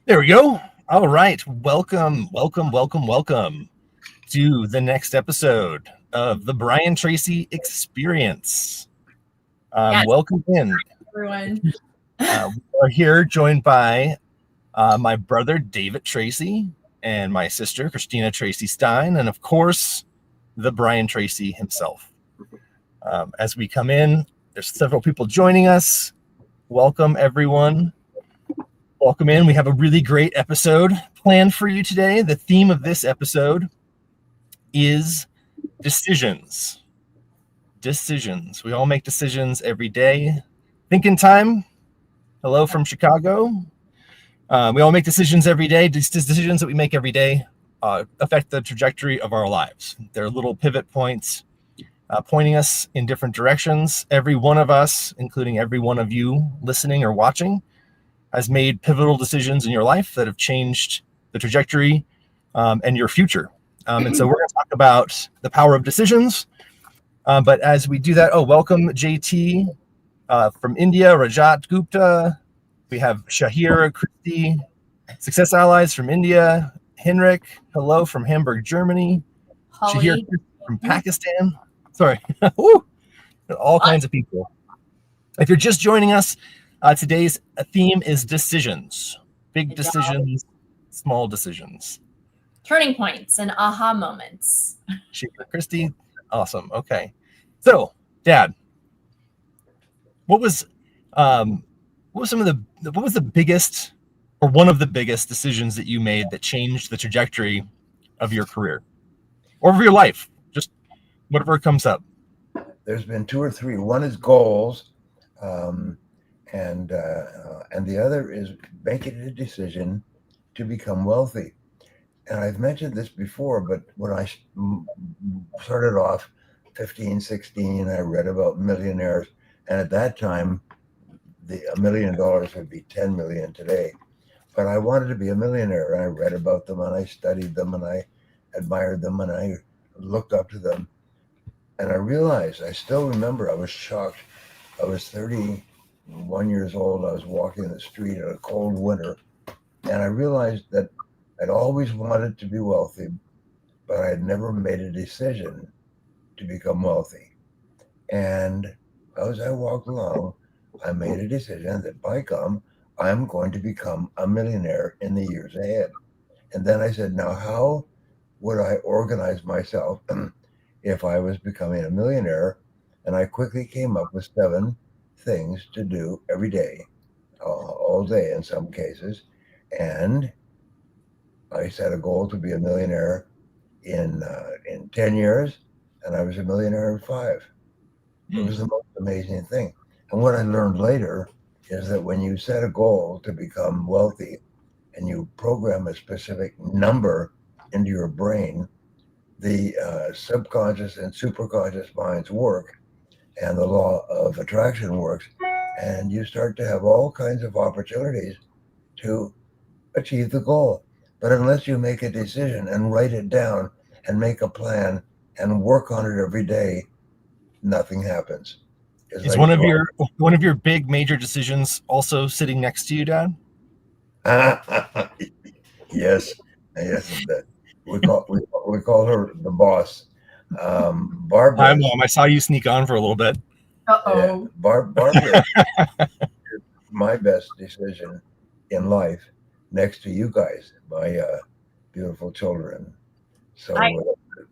There we go. All right. Welcome to the next episode of the Brian Tracy Experience. Yes, Welcome in. everyone. We are here joined by my brother, David Tracy, and my sister, Christina Tracy Stein, and of course, the Brian Tracy himself. As we come in, there's several people joining us. Welcome, everyone. Welcome in. We have a really great episode planned for you today. The theme of this episode is decisions. Decisions. We all make decisions every day. Thinking time. Hello from Chicago. We all make decisions every day. These decisions that we make every day affect the trajectory of our lives. They're little pivot points pointing us in different directions. Every one of us, including every one of you listening or watching, has made pivotal decisions in your life that have changed the trajectory and your future. And so we're going to talk about the power of decisions. But as we do that, welcome JT from India, Rajat Gupta. We have Shahir, Christy, Success Allies from India, Henrik, hello from Hamburg, Germany, Shahir Holly. from Pakistan. Sorry, all kinds of people. If you're just joining us, today's theme is decisions. Big decisions, small decisions. Turning points and aha moments. Christy, awesome. Okay. So, Dad, what was the biggest or one of the biggest decisions that you made that changed the trajectory of your career or of your life? Just whatever comes up. There's been two or three. One is goals, and the other is making a decision to become wealthy. And I've mentioned this before, but when I started off 15, 16, I read about millionaires. And at that time, $1 million would be 10 million today. But I wanted to be a millionaire. And I read about them and I studied them and I admired them and I looked up to them. And I realized, I still remember, I was shocked. I was 31 years old. I was walking in the street in a cold winter. And I realized that I'd always wanted to be wealthy, but I had never made a decision to become wealthy. And as I walked along, I made a decision that by gum, I'm going to become a millionaire in the years ahead. And then I said, now how would I organize myself if I was becoming a millionaire? And I quickly came up with 7 things to do every day, all day in some cases. And I set a goal to be a millionaire in 10 years, and I was a millionaire in 5. It was the most amazing thing. And what I learned later is that when you set a goal to become wealthy and you program a specific number into your brain, the subconscious and superconscious minds work, and the law of attraction works, and you start to have all kinds of opportunities to achieve the goal. But unless you make a decision and write it down and make a plan and work on it every day, nothing happens. Is one of your big major decisions also sitting next to you, Dad? Yes. We call her the boss. Barbara. Hi, Mom. I saw you sneak on for a little bit. Uh-oh. Barbara is my best decision in life, next to you guys, my beautiful children. So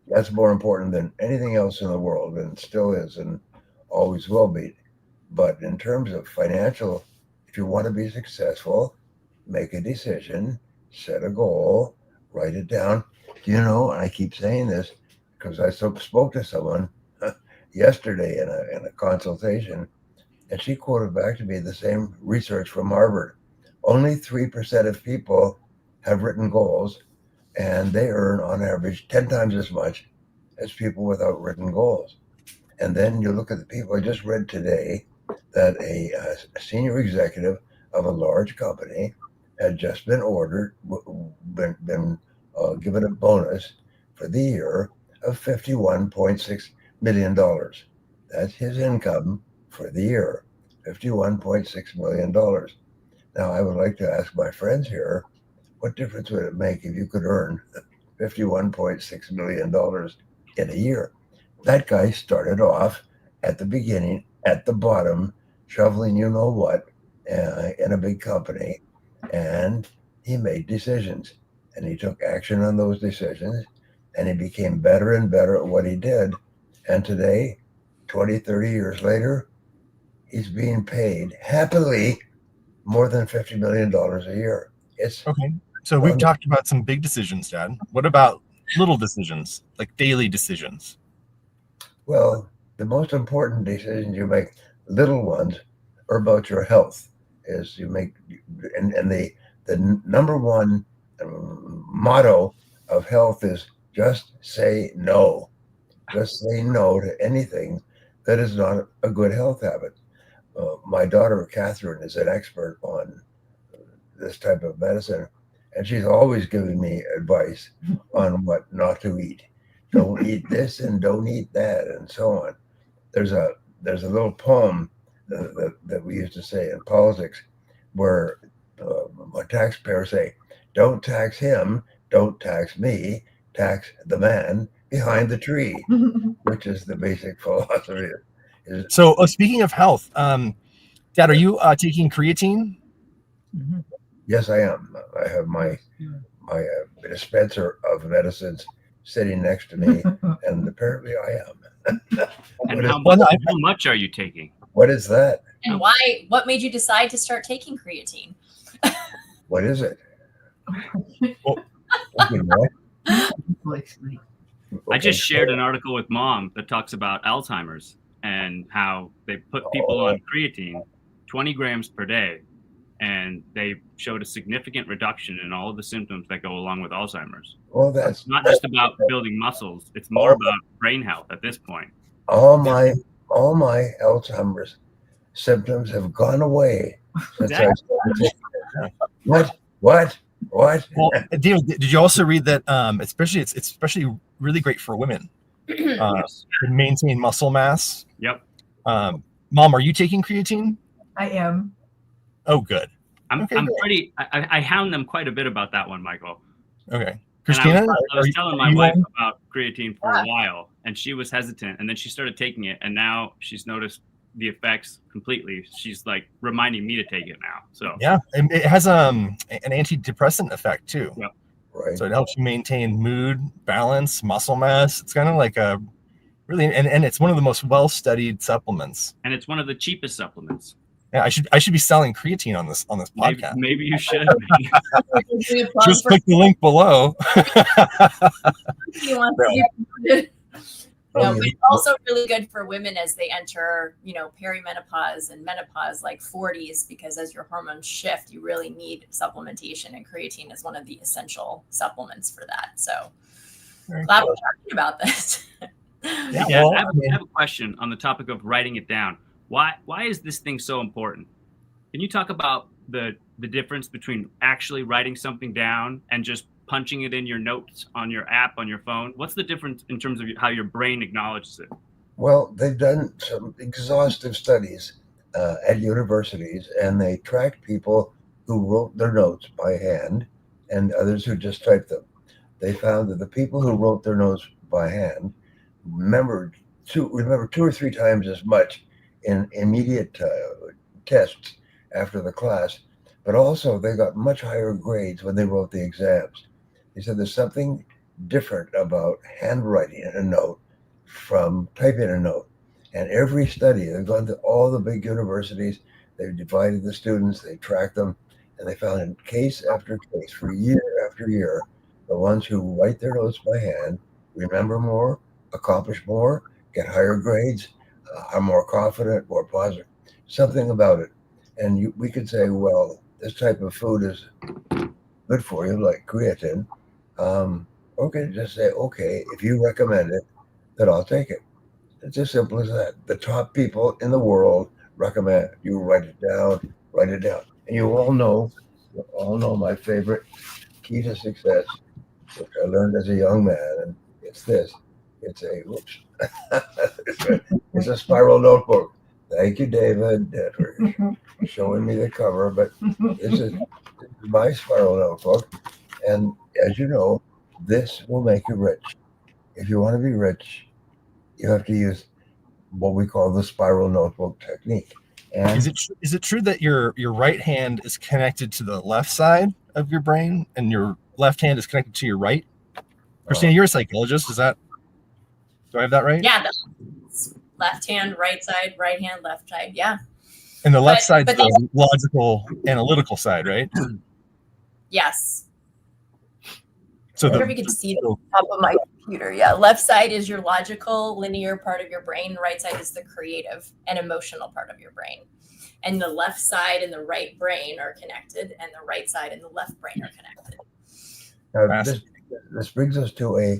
that's more important than anything else in the world, and still is and always will be. But in terms of financial, if you want to be successful, make a decision, set a goal, write it down. And I keep saying this because I spoke to someone yesterday in a consultation, and she quoted back to me the same research from Harvard. Only 3% of people have written goals, and they earn on average 10 times as much as people without written goals. And then you look at the people. I just read today that a senior executive of a large company had just been given a bonus for the year of $51.6 million. That's his income for the year, $51.6 million. Now, I would like to ask my friends here, what difference would it make if you could earn $51.6 million in a year? That guy started off at the beginning, at the bottom, shoveling you know what in a big company, and he made decisions, and he took action on those decisions, and he became better and better at what he did. And today, 20, 30 years later, he's being paid happily more than $50 million a year. It's okay. So we've talked about some big decisions, Dad. What about little decisions, like daily decisions? Well, the most important decisions you make, little ones, are about your health. Is you make, and the number one motto of health is just say no. Just say no to anything that is not a good health habit. My daughter Catherine is an expert on this type of medicine, and she's always giving me advice on what not to eat. Don't eat this and don't eat that, and so on. There's a little poem that we used to say in politics, where taxpayers say, "Don't tax him, don't tax me, tax the man behind the tree," which is the basic philosophy. So, speaking of health, Dad, are you taking creatine? Yes, I am. I have my dispenser of medicines sitting next to me, and apparently I am. And how much are you taking? What is that? And why? What made you decide to start taking creatine? What is it? I just shared an article with Mom that talks about Alzheimer's and how they put people on creatine 20 grams per day, and they showed a significant reduction in all of the symptoms that go along with Alzheimer's. Well, that's not just about building muscles. It's more about brain health at this point. All my Alzheimer's symptoms have gone away since I started. What? Well, David, did you also read that? It's especially really great for women to maintain muscle mass. Yep. Mom, are you taking creatine? I am. Oh, good. I'm pretty. I hound them quite a bit about that one, Michael. Okay, Christina, I was telling my wife about creatine for a while, and she was hesitant, and then she started taking it, and now she's noticed the effects completely. She's like reminding me to take it now. So yeah, it has an antidepressant effect too. Yep. Right. So it helps you maintain mood, balance, muscle mass. It's kind of like a really, and it's one of the most well-studied supplements. And it's one of the cheapest supplements. Yeah, I should be selling creatine on this podcast. Maybe you should. Just click the link below. No, but it's also really good for women as they enter, perimenopause and menopause, like 40s, because as your hormones shift, you really need supplementation, and creatine is one of the essential supplements for that. So glad we're talking about this. Yeah, I have a question on the topic of writing it down. Why is this thing so important? Can you talk about the difference between actually writing something down and just punching it in your notes on your app on your phone? What's the difference in terms of how your brain acknowledges it? Well, they've done some exhaustive studies at universities, and they tracked people who wrote their notes by hand and others who just typed them. They found that the people who wrote their notes by hand remembered two or three times as much in immediate tests after the class, but also they got much higher grades when they wrote the exams. He said there's something different about handwriting a note from typing a note. And every study, they've gone to all the big universities, they've divided the students, they tracked them, and they found in case after case, for year after year, the ones who write their notes by hand remember more, accomplish more, get higher grades, are more confident, more positive, something about it. And we could say, well, this type of food is good for you, like creatine. Okay, just say, okay, if you recommend it, then I'll take it. It's as simple as that. The top people in the world recommend it. You write it down. And you all know my favorite key to success, which I learned as a young man, and it's this. It's a spiral notebook. Thank you, David, for showing me the cover, but this is my spiral notebook, And as you know, this will make you rich. If you want to be rich, you have to use what we call the spiral notebook technique. And is it true that your right hand is connected to the left side of your brain and your left hand is connected to your right? Christina, you're a psychologist. Do I have that right? Yeah, left hand, right side, right hand, left side. Yeah. And the left side's the logical, analytical side, right? Yes. So I wonder if you could see the top of my computer. Yeah. Left side is your logical, linear part of your brain. Right side is the creative and emotional part of your brain. And the left side and the right brain are connected, and the right side and the left brain are connected. Now, this brings us to a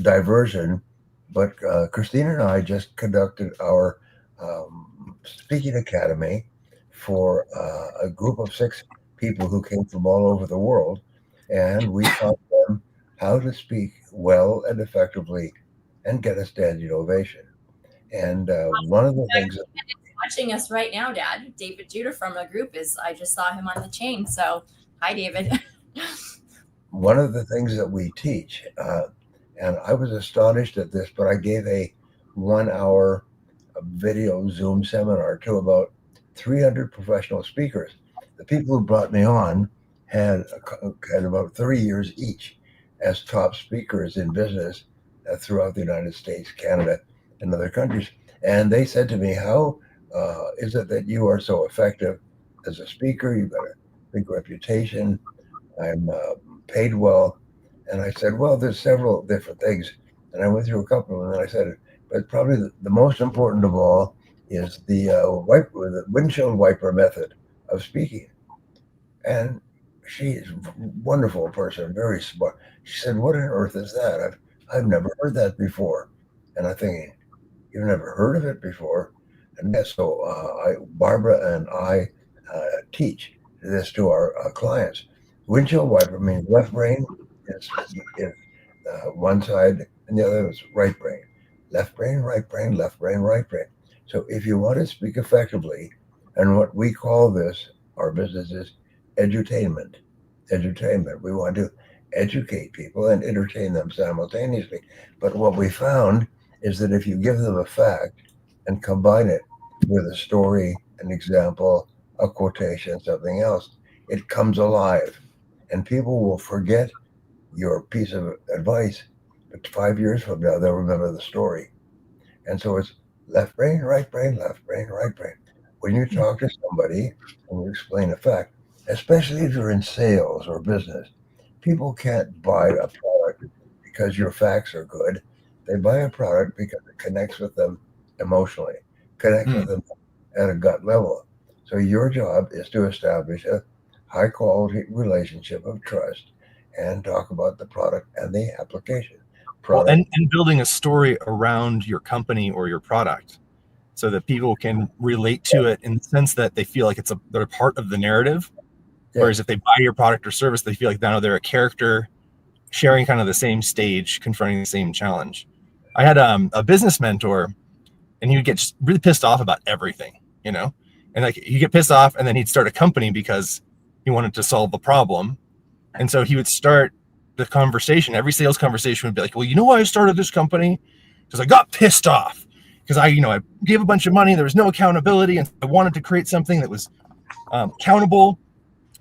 diversion, but Christina and I just conducted our speaking academy for a group of 6 people who came from all over the world, and we taught them how to speak well and effectively and get a standing ovation. And one of the things watching us right now, Dad, David Judah from the group I just saw him on the chain. So hi, David. One of the things that we teach, and I was astonished at this, but I gave a 1-hour video Zoom seminar to about 300 professional speakers. The people who brought me on had about 30 years each as top speakers in business throughout the United States, Canada, and other countries. And they said to me, how is it that you are so effective as a speaker? You've got a big reputation. I'm paid well. And I said, well, there's several different things. And I went through a couple of them, and I said, but probably the most important of all is the windshield wiper method of speaking. And she's a wonderful person, very smart. She said, what on earth is that? I've never heard that before. And I'm thinking, you've never heard of it before? And so Barbara and I teach this to our clients. Windshield wiper means left brain is one side, and the other is right brain. Left brain, right brain, left brain, right brain. So if you want to speak effectively, and what we call this, our business is edutainment. Edutainment. We want to educate people and entertain them simultaneously. But what we found is that if you give them a fact and combine it with a story, an example, a quotation, something else, it comes alive. And people will forget your piece of advice, but 5 years from now, they'll remember the story. And so it's left brain, right brain, left brain, right brain. When you talk to somebody and you explain a fact, especially if you're in sales or business, people can't buy a product because your facts are good. They buy a product because it connects with them emotionally, connects with them at a gut level. So your job is to establish a high quality relationship of trust and talk about the product and the application. And building a story around your company or your product so that people can relate to it in the sense that they feel like they're part of the narrative. Yeah. Whereas if they buy your product or service, they feel like now they're a character sharing kind of the same stage, confronting the same challenge. I had a business mentor, and he would get just really pissed off about everything, and like he'd get pissed off, and then he'd start a company because he wanted to solve the problem. And so he would start the conversation. Every sales conversation would be like, well, you know why I started this company? Because I got pissed off because I gave a bunch of money. There was no accountability, and I wanted to create something that was accountable.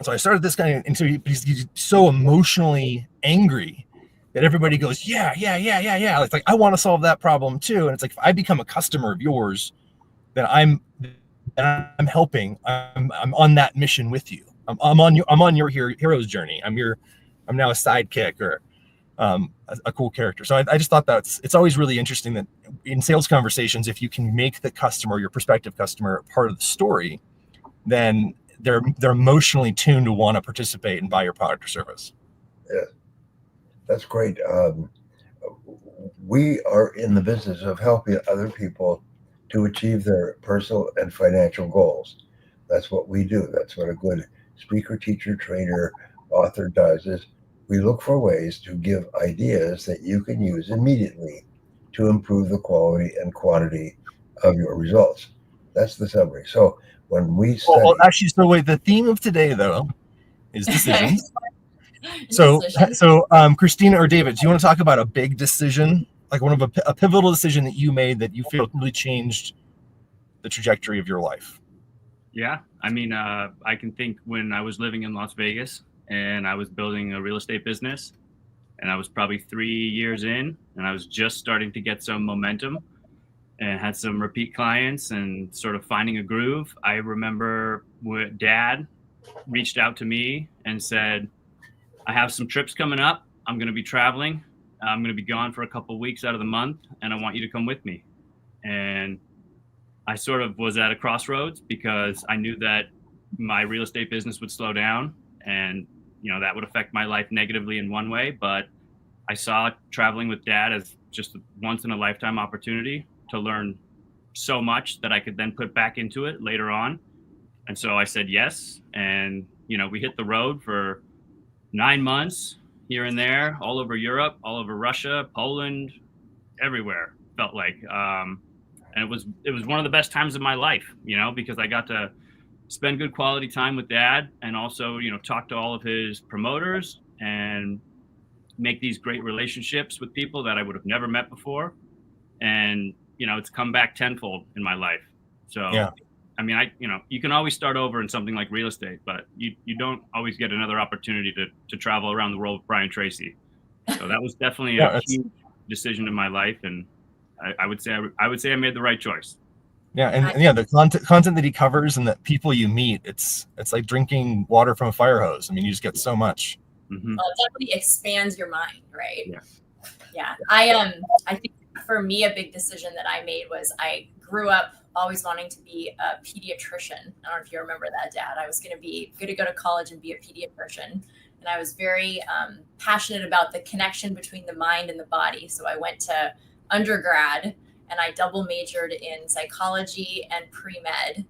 So I started this guy, and so he's so emotionally angry that everybody goes, yeah. It's like, I want to solve that problem too. And it's like, if I become a customer of yours, then I'm helping. I'm on that mission with you. I'm on your hero's journey. I'm now a sidekick or a cool character. So I just thought it's always really interesting that in sales conversations, if you can make the customer, your prospective customer, part of the story, then they're emotionally tuned to want to participate and buy your product or service. Yeah, that's great. We are in the business of helping other people to achieve their personal and financial goals. That's what we do. That's what a good speaker, teacher, trainer, author does, is we look for ways to give ideas that you can use immediately to improve the quality and quantity of your results. That's the summary. So when we study... Well, actually, so wait, the theme of today, though, is decisions. So, decision. Christina or David, do you want to talk about a big decision, like one of a pivotal decision that you made that you feel really changed the trajectory of your life? Yeah. I mean, I can think when I was living in Las Vegas and I was building a real estate business, and I was probably 3 years in, and I was just starting to get some momentum and had some repeat clients and sort of finding a groove. I remember when Dad reached out to me and said, I have some trips coming up. I'm going to be traveling. I'm going to be gone for a couple of weeks out of the month, and I want you to come with me. And I sort of was at a crossroads because I knew that my real estate business would slow down, and that would affect my life negatively in one way. But I saw traveling with Dad as just a once in a lifetime opportunity to learn so much that I could then put back into it later on. And so I said yes. And, we hit the road for 9 months here and there, all over Europe, all over Russia, Poland, everywhere, felt like. And it was one of the best times of my life, because I got to spend good quality time with Dad, and also, talk to all of his promoters and make these great relationships with people that I would have never met before. And, it's come back tenfold in my life. So, yeah. I mean, you can always start over in something like real estate, but you don't always get another opportunity to travel around the world with Brian Tracy. So that was definitely a huge decision in my life. And I would say I made the right choice. Yeah. And yeah, the content that he covers and the people you meet, it's like drinking water from a fire hose. I mean, you just get so much. Mm-hmm. Well, it definitely expands your mind, right? Yeah. I think for me, a big decision that I made was I grew up always wanting to be a pediatrician. I don't know if you remember that, Dad. I was going to go to college and be a pediatrician. And I was very passionate about the connection between the mind and the body. So I went to undergrad and I double majored in psychology and pre-med.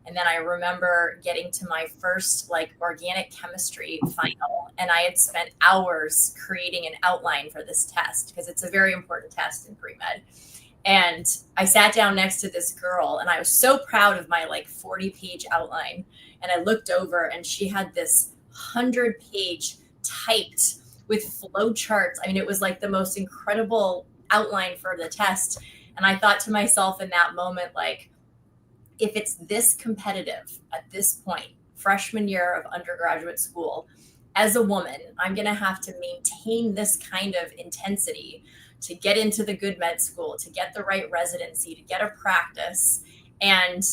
And then I remember getting to my first organic chemistry final, and I had spent hours creating an outline for this test because it's a very important test in pre-med. And I sat down next to this girl, and I was so proud of my 40-page outline. And I looked over, and she had this 100-page typed with flow charts. I mean, it was the most incredible outline for the test. And I thought to myself in that moment, if it's this competitive at this point, freshman year of undergraduate school, as a woman, I'm going to have to maintain this kind of intensity to get into the good med school, to get the right residency, to get a practice. And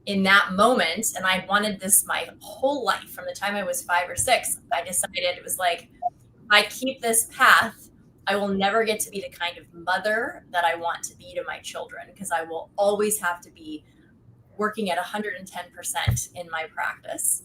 in that moment, and I wanted this my whole life from the time I was 5 or 6, I decided it was if I keep this path, I will never get to be the kind of mother that I want to be to my children, because I will always have to be working at 110% in my practice.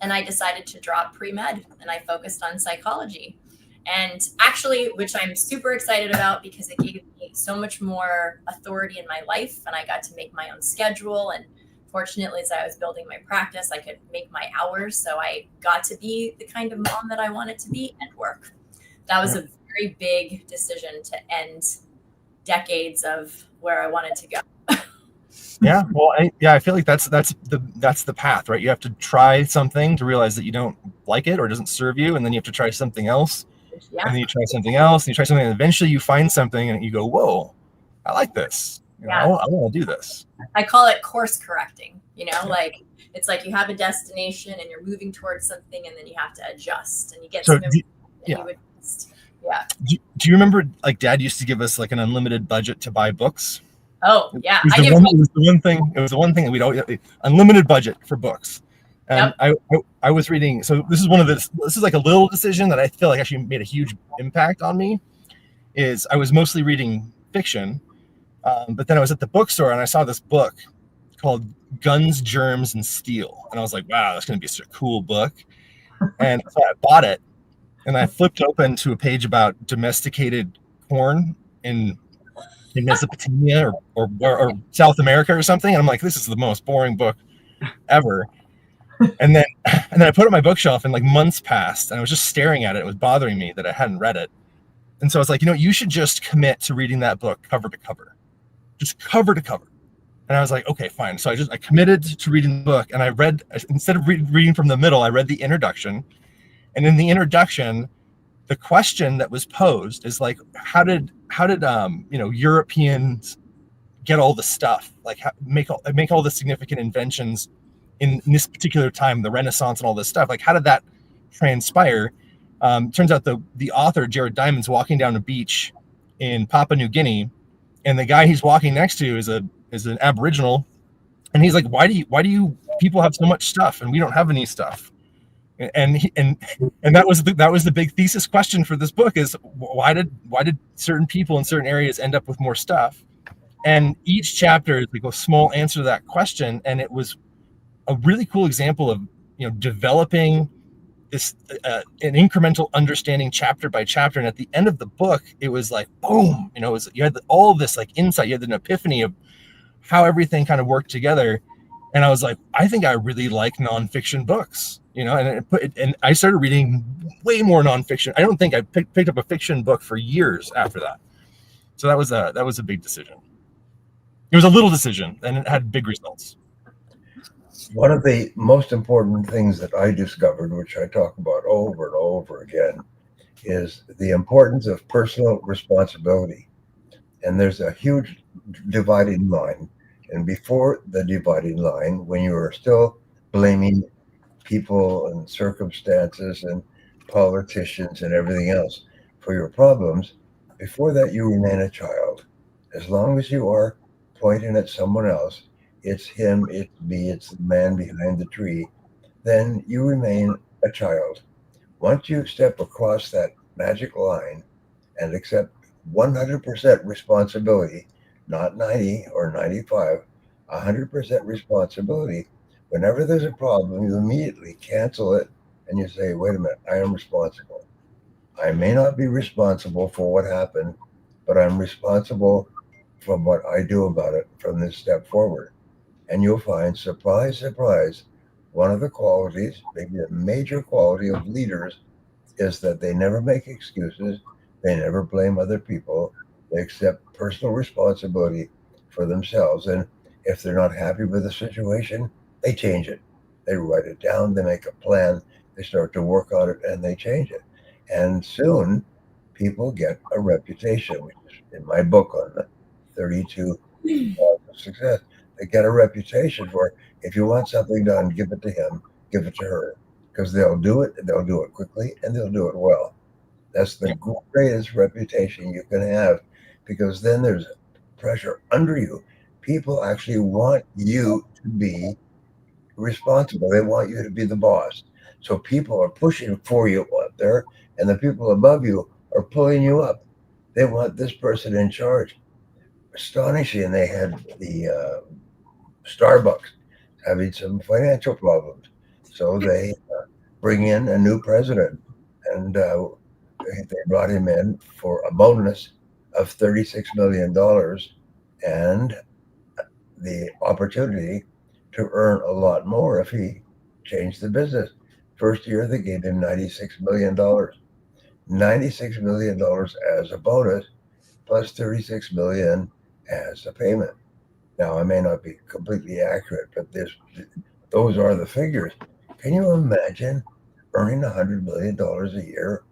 And I decided to drop pre-med and I focused on psychology. And actually, which I'm super excited about because it gave me so much more authority in my life, and I got to make my own schedule. And fortunately, as I was building my practice, I could make my hours. So I got to be the kind of mom that I wanted to be and work. That was a very big decision to end decades of where I wanted to go. Yeah, well, I feel like that's the path, right? You have to try something to realize that you don't like it or it doesn't serve you, and then you have to try something else, and then you try something else, and you try something, and eventually you find something, and you go, "Whoa, I like this. I want to do this." I call it course correcting. It's you have a destination and you're moving towards something, and then you have to adjust, and you get you adjust. Yeah. Do you remember Dad used to give us an unlimited budget to buy books? Oh yeah, it was the one thing that we'd always unlimited budget for books. And I was reading. So this is a little decision that I feel like actually made a huge impact on me. Is I was mostly reading fiction, but then I was at the bookstore and I saw this book called Guns, Germs, and Steel, and I was like, wow, that's going to be such a cool book. And so I bought it, and I flipped open to a page about domesticated corn in Mesopotamia or South America or something. And I'm like, this is the most boring book ever. And then I put it on my bookshelf, and months passed, and I was just staring at it. It was bothering me that I hadn't read it. And so I was like, you should just commit to reading that book cover to cover, just cover to cover. And I was like, okay, fine. So I committed to reading the book, and I read, instead of reading from the middle, I read the introduction. And in the introduction, the question that was posed is like, how did Europeans get all the stuff, like make all the significant inventions in this particular time, the Renaissance and all this stuff? Like, how did that transpire? Turns out the author, Jared Diamond's walking down a beach in Papua New Guinea, and the guy he's walking next to is an Aboriginal, and he's like, why do you people have so much stuff and we don't have any stuff? And that was the big thesis question for this book, is why did certain people in certain areas end up with more stuff? And each chapter is like a small answer to that question, and it was a really cool example of developing this an incremental understanding chapter by chapter. And at the end of the book, it was like boom, you had all this like insight, you had an epiphany of how everything kind of worked together. And I was like, I think I really like nonfiction books, and I started reading way more nonfiction. I don't think I picked up a fiction book for years after that. So that was a big decision. It was a little decision, and it had big results. One of the most important things that I discovered, which I talk about over and over again, is the importance of personal responsibility. And there's a huge dividing line. And before the dividing line, when you are still blaming people and circumstances and politicians and everything else for your problems, before that you remain a child. As long as you are pointing at someone else, it's him, it's me, it's the man behind the tree, then you remain a child. Once you step across that magic line and accept 100% responsibility, not 90 or 95, 100% responsibility, whenever there's a problem, you immediately cancel it and you say, wait a minute, I am responsible. I may not be responsible for what happened, but I'm responsible for what I do about it from this step forward. And you'll find, surprise, surprise, one of the qualities, maybe a major quality of leaders, is that they never make excuses. They never blame other people. They accept personal responsibility for themselves. And if they're not happy with the situation, they change it. They write it down, they make a plan, they start to work on it, and they change it. And soon people get a reputation, which is in my book on the 32 laws of success. They get a reputation for, if you want something done, give it to him, give it to her, because they'll do it quickly, and they'll do it well. That's the greatest reputation you can have, because then there's pressure under you. People actually want you to be responsible. They want you to be the boss. So people are pushing for you up there, and the people above you are pulling you up. They want this person in charge. Astonishing. They had the Starbucks having some financial problems. So they bring in a new president, and they brought him in for a bonus of $36 million and the opportunity to earn a lot more if he changed the business. First year, they gave him $96 million. $96 million as a bonus, plus $36 million as a payment. Now, I may not be completely accurate, but those are the figures. Can you imagine earning $100 million a year?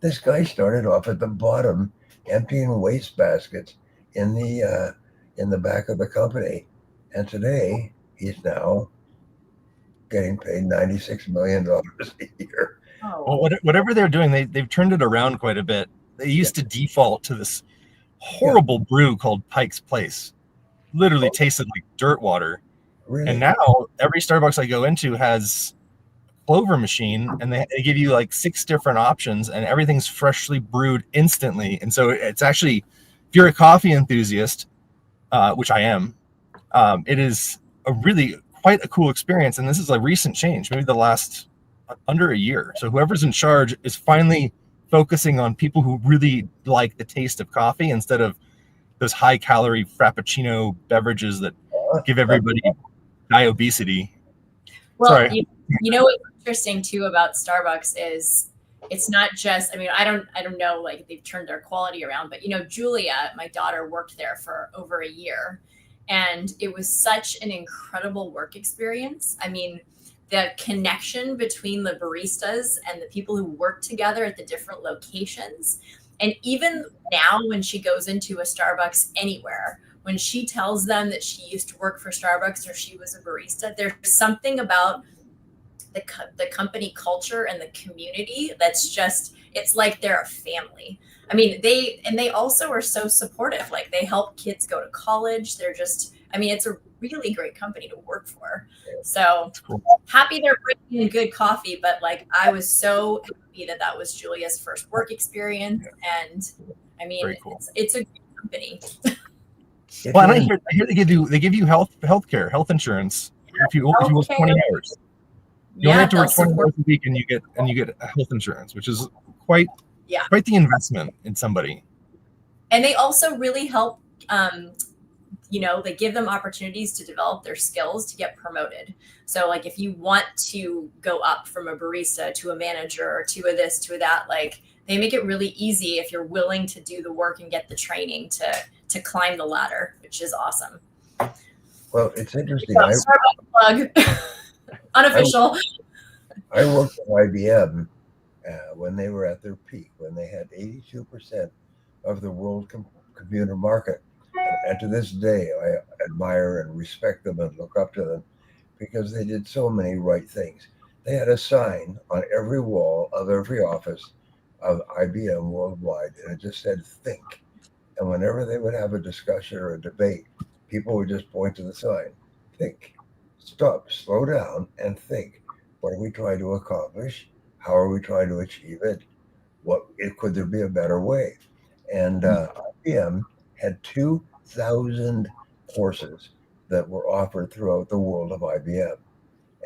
This guy started off at the bottom, emptying waste baskets in the back of the company, and today he's now getting paid $96 million a year. Well, whatever they're doing, they've turned it around quite a bit. They used to default to this horrible brew called Pike's Place. Literally tasted like dirt water. Really? And now every Starbucks I go into has a Clover machine, and they give you like 6 different options, and everything's freshly brewed instantly. And so it's actually, if you're a coffee enthusiast, which I am, it is a really quite a cool experience. And this is a recent change, maybe the last under a year. So whoever's in charge is finally focusing on people who really like the taste of coffee instead of those high calorie frappuccino beverages that give everybody high obesity. Well, Sorry. You know what's interesting too about Starbucks is it's not just, I mean, I don't know, like they've turned their quality around, but Julia, my daughter, worked there for over a year, and it was such an incredible work experience. I mean, the connection between the baristas and the people who work together at the different locations. And even now, when she goes into a Starbucks anywhere, when she tells them that she used to work for Starbucks or she was a barista, there's something about the company culture and the community that's just, it's like they're a family. I mean, they also are so supportive. Like, they help kids go to college. They're just, I mean, it's a really great company to work for. So happy they're bringing in good coffee, but like, I was so happy that that was Julia's first work experience. And I mean, cool. it's a good company. Well, and I hear they give you health insurance if you work 20 hours. You only have to work 20 hours a week, and you get health insurance, which is quite the investment in somebody. And they also really help. You know, they give them opportunities to develop their skills to get promoted. So like, if you want to go up from a barista to a manager or to a this, to a that, like, they make it really easy if you're willing to do the work and get the training to climb the ladder, which is awesome. Well, it's interesting. Plug. Unofficial. I worked at IBM when they were at their peak, when they had 82% of the world computer market. And to this day, I admire and respect them and look up to them because they did so many right things. They had a sign on every wall of every office of IBM worldwide, and it just said, think. And whenever they would have a discussion or a debate, people would just point to the sign, think, stop, slow down, and think. What are we trying to accomplish? How are we trying to achieve it? Could there be a better way? And IBM had 2,000 courses that were offered throughout the world of IBM.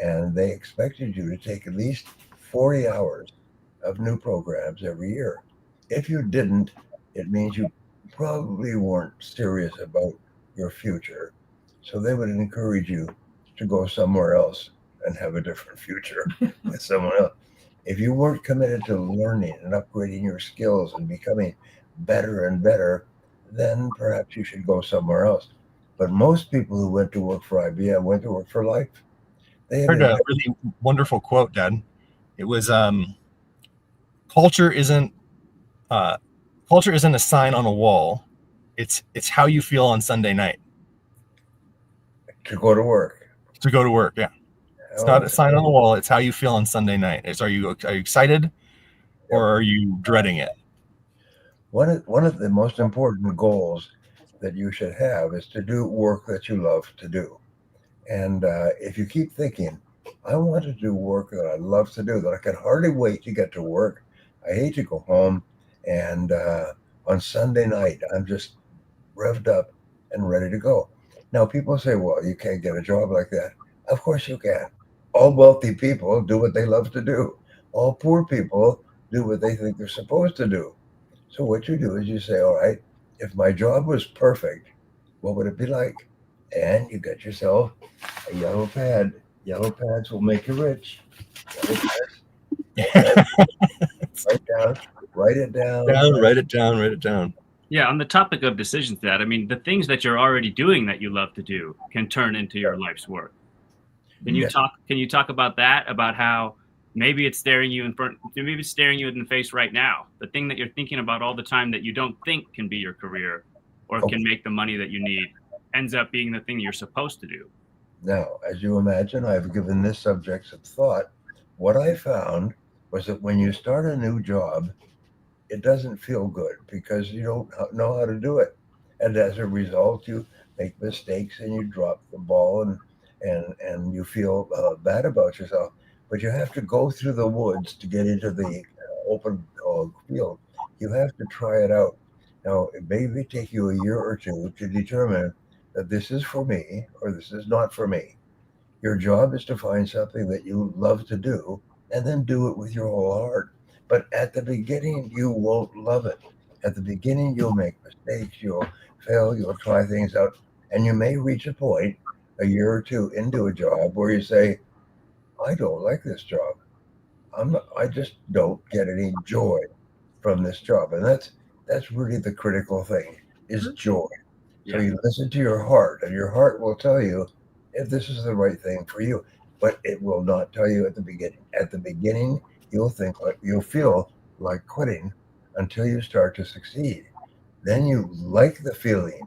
And they expected you to take at least 40 hours of new programs every year. If you didn't, it means you probably weren't serious about your future. So they would encourage you to go somewhere else and have a different future with someone else. If you weren't committed to learning and upgrading your skills and becoming better and better, then perhaps you should go somewhere else. But most people who went to work for IBM went to work for life. I heard a really wonderful quote, Dad. It was, culture isn't a sign on a wall. It's how you feel on Sunday night. To go to work. To go to work, yeah. It's not a sign on the wall. It's how you feel on Sunday night. Are you excited, or are you dreading it? One of the most important goals that you should have is to do work that you love to do. And if you keep thinking, I want to do work that I love to do, that I can hardly wait to get to work. I hate to go home. And on Sunday night, I'm just revved up and ready to go. Now, people say, well, you can't get a job like that. Of course you can. All wealthy people do what they love to do. All poor people do what they think they're supposed to do. So what you do is you say, all right, if my job was perfect, what would it be like? And you get yourself a yellow pad. Yellow pads will make you rich. Yellow pads. Write it down. Yeah, on the topic of decisions, I mean, the things that you're already doing that you love to do can turn into your life's work. Can you talk about that? About how maybe it's staring you in the face right now. The thing that you're thinking about all the time that you don't think can be your career or can make the money that you need ends up being the thing you're supposed to do. Now, as you imagine, I've given this subject some thought. What I found was that when you start a new job, it doesn't feel good because you don't know how to do it. And as a result, you make mistakes and you drop the ball and you feel bad about yourself. But you have to go through the woods to get into the open field. You have to try it out. Now, it may take you a year or two to determine that this is for me or this is not for me. Your job is to find something that you love to do and then do it with your whole heart. But at the beginning, you won't love it. At the beginning, you'll make mistakes, you'll fail, you'll try things out, and you may reach a point a year or two into a job where you say, I don't like this job. I just don't get any joy from this job. And that's really the critical thing, is joy. So you listen to your heart, and your heart will tell you if this is the right thing for you. but it will not tell you at the beginning. At the beginning, you'll feel like quitting until you start to succeed. Then you like the feeling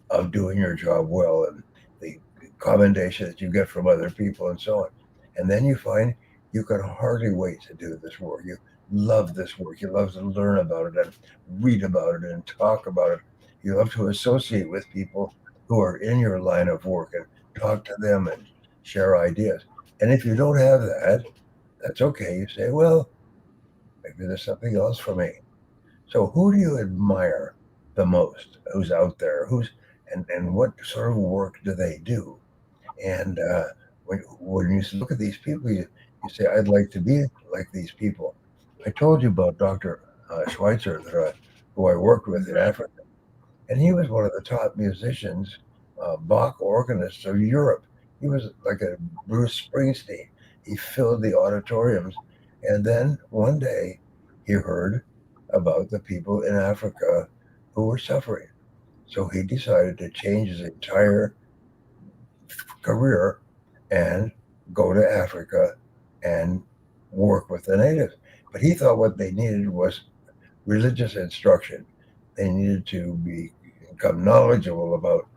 of doing your job well and the commendation that you get from other people and so on. And then you find you can hardly wait to do this work. You love this work. You love to learn about it and read about it and talk about it. You love to associate with people who are in your line of work and talk to them and share ideas. And if you don't have that, that's okay. You say, well, maybe there's something else for me. So who do you admire the most? Who's out there? And what sort of work do they do? And when you look at these people, you say, I'd like to be like these people. I told you about Dr. Schweitzer, who I worked with in Africa. And he was one of the top musicians, Bach organists of Europe. He was like a Bruce Springsteen. He filled the auditoriums. And then one day he heard about the people in Africa who were suffering. So he decided to change his entire career and go to Africa and work with the natives. But he thought what they needed was religious instruction. They needed to become knowledgeable about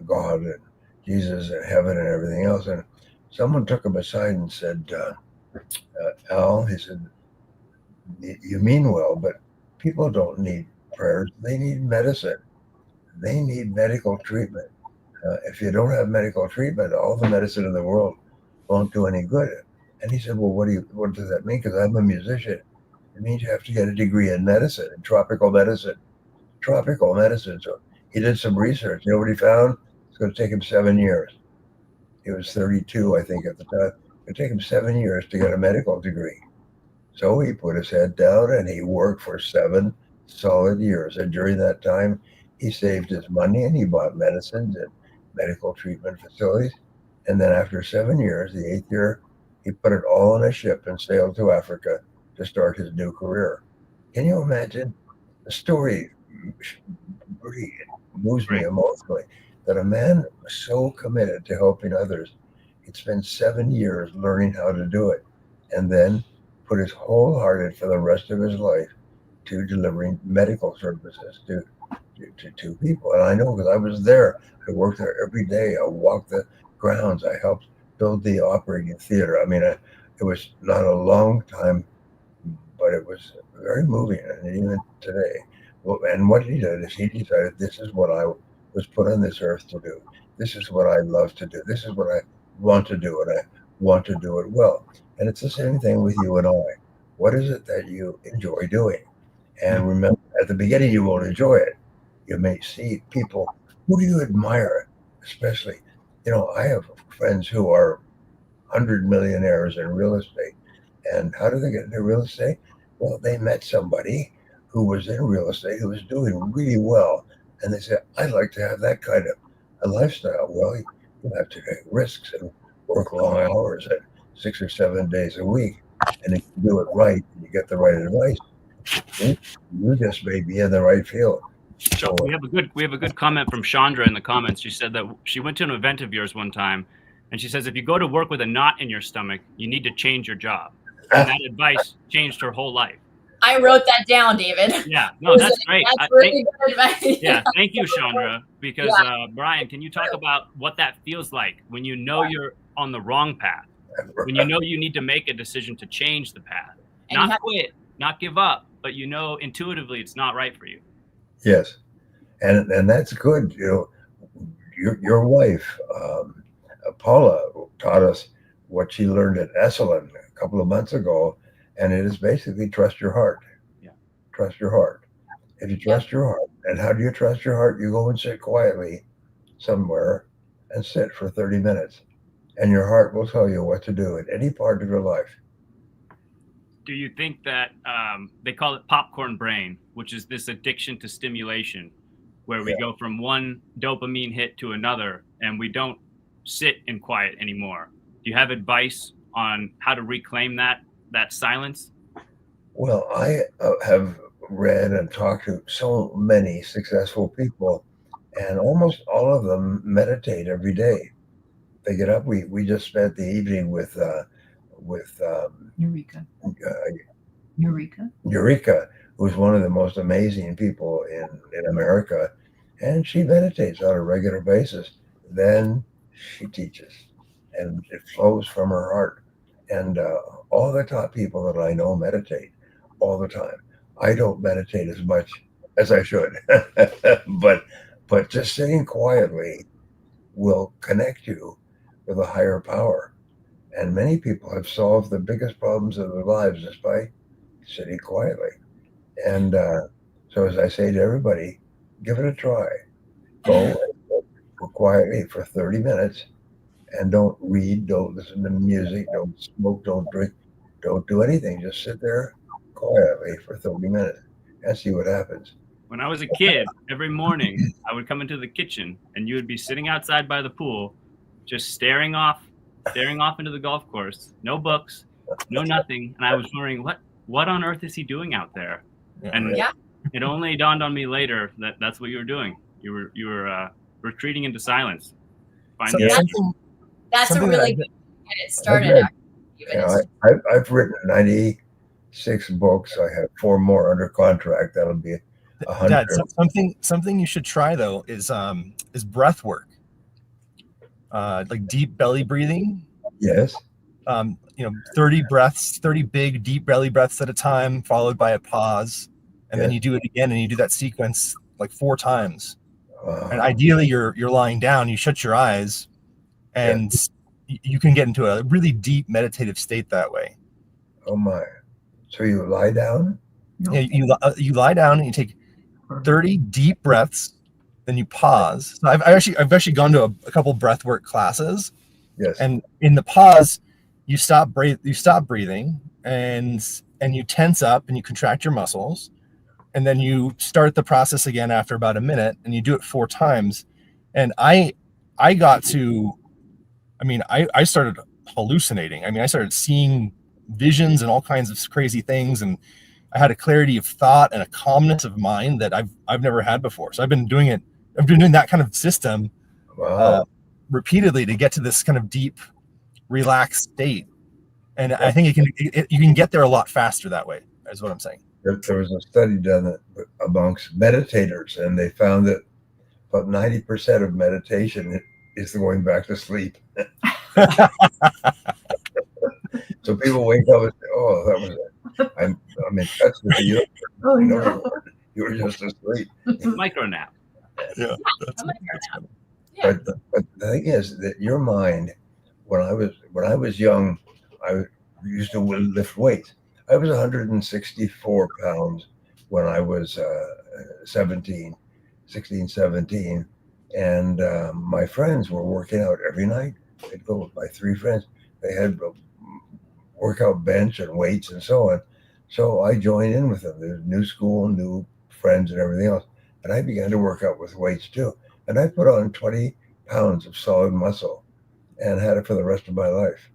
God and Jesus and heaven and everything else. And someone took him aside and said, Al, he said, you mean well, but people don't need prayers. They need medicine. They need medical treatment. If you don't have medical treatment, all the medicine in the world won't do any good. And he said, well, what does that mean? Because I'm a musician. It means you have to get a degree in medicine, in tropical medicine. So he did some research. You know what he found? It's going to take him 7 years. He was 32, I think, at the time. It would take him 7 years to get a medical degree. So he put his head down and he worked for 7 solid years. And during that time, he saved his money and he bought medicines and medical treatment facilities. And then after 7 years, the 8th year, he put it all on a ship and sailed to Africa to start his new career. Can you imagine? The story really moves me emotionally that a man was so committed to helping others. He'd spent 7 years learning how to do it and then put his wholehearted for the rest of his life to delivering medical services to people. And I know because I was there. I worked there every day. I walked the grounds. I helped build the operating theater. I mean, it was not a long time, but it was very moving. And even today, and what he did is he decided this is what I was put on this earth to do. This is what I love to do. This is what I want to do, and I want to do it well. And it's the same thing with you and I. What is it that you enjoy doing? And remember, at the beginning, you won't enjoy it. You may see people. Who do you admire, especially? You know, I have friends who are 100 millionaires in real estate. And how do they get into real estate? Well, they met somebody who was in real estate who was doing really well. And they said, I'd like to have that kind of a lifestyle. Well, you have to take risks and work long hours and 6 or 7 days a week. And if you do it right, and you get the right advice, you just may be in the right field. So we have a good comment from Chandra in the comments. She said that she went to an event of yours one time, and she says if you go to work with a knot in your stomach, you need to change your job. And that advice changed her whole life. I wrote that down, David. Yeah, no, that's great. That's really good advice. Yeah, thank you, Chandra. Because Brian, can you talk about what that feels like when you know you're on the wrong path, when you know you need to make a decision to change the path, not quit, not give up, but you know intuitively it's not right for you. Yes, and that's good. You know, your wife, Paula, taught us what she learned at Esalen a couple of months ago, and it is basically trust your heart. Yeah, trust your heart. If you trust your heart, and how do you trust your heart? You go and sit quietly somewhere and sit for 30 minutes, and your heart will tell you what to do in any part of your life. Do you think that they call it popcorn brain, which is this addiction to stimulation, where we go from one dopamine hit to another, and we don't sit in quiet anymore? Do you have advice on how to reclaim that silence? Well, I have read and talked to so many successful people, and almost all of them meditate every day. they get up. We just spent the evening with Eureka. uh, Eureka. Eureka, who's one of the most amazing people in America, and she meditates on a regular basis. Then she teaches, and it flows from her heart. And all the top people that I know meditate all the time. I don't meditate as much as I should, but just sitting quietly will connect you with a higher power. And many people have solved the biggest problems of their lives just by sitting quietly. And so, as I say to everybody, give it a try. Go quietly for 30 minutes and don't read, don't listen to music, don't smoke, don't drink, don't do anything. Just sit there quietly for 30 minutes and see what happens. When I was a kid, every morning I would come into the kitchen and you would be sitting outside by the pool, just staring off into the golf course. No books, no nothing. And I was wondering, what on earth is he doing out there? And it only dawned on me later that that's what you were doing. You were retreating into silence. That's a really good way to get it started. I've written 96 books. I have 4 more under contract. That'll be 100. Dad, something you should try though is breath work, like deep belly breathing. Yes. 30 breaths, 30 big deep belly breaths at a time, followed by a pause, and then you do it again, and you do that sequence like 4 times. And ideally, you're lying down. You shut your eyes, and you can get into a really deep meditative state that way. Oh my! So you lie down? Yeah, you lie down and you take 30 deep breaths, then you pause. So I've actually gone to a couple breathwork classes. Yes. And in the pause, you stop breathing, and you tense up and you contract your muscles, and then you start the process again after about a minute, and you do it 4 times. And I started hallucinating. I started seeing visions and all kinds of crazy things, and I had a clarity of thought and a calmness of mind that I've never had before. So I've been doing that kind of system repeatedly to get to this kind of deep, relaxed state. And I think you can get there a lot faster that way, is what I'm saying. There was a study done amongst meditators, and they found that about 90% of meditation is going back to sleep. So people wake up and say, "Oh, that was it. I'm in touch with you." Oh, no. You were just asleep. Micro nap. Yeah. But the thing is that your mind, when I was young, I used to lift weights. I was 164 pounds when I was 16, 17. And my friends were working out every night. I'd go with my 3 friends. They had a workout bench and weights and so on. So I joined in with them. There's new school, new friends and everything else. And I began to work out with weights too. And I put on 20 pounds of solid muscle and had it for the rest of my life.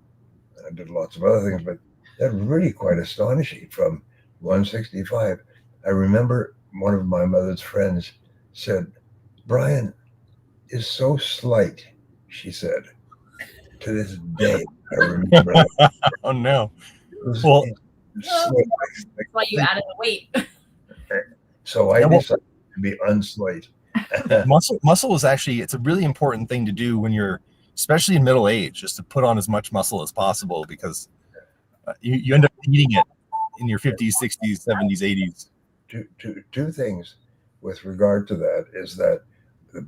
And I did lots of other things, but that was really quite astonishing from 165. I remember one of my mother's friends said, "Brian is so slight," she said. To this day, I remember that. Oh no. Well, that's why you added the weight. So I decided to be unslight. Muscle is actually, it's a really important thing to do when you're, especially in middle age, just to put on as much muscle as possible, because you end up eating it in your 50s, 60s, 70s, 80s. Two things with regard to that is that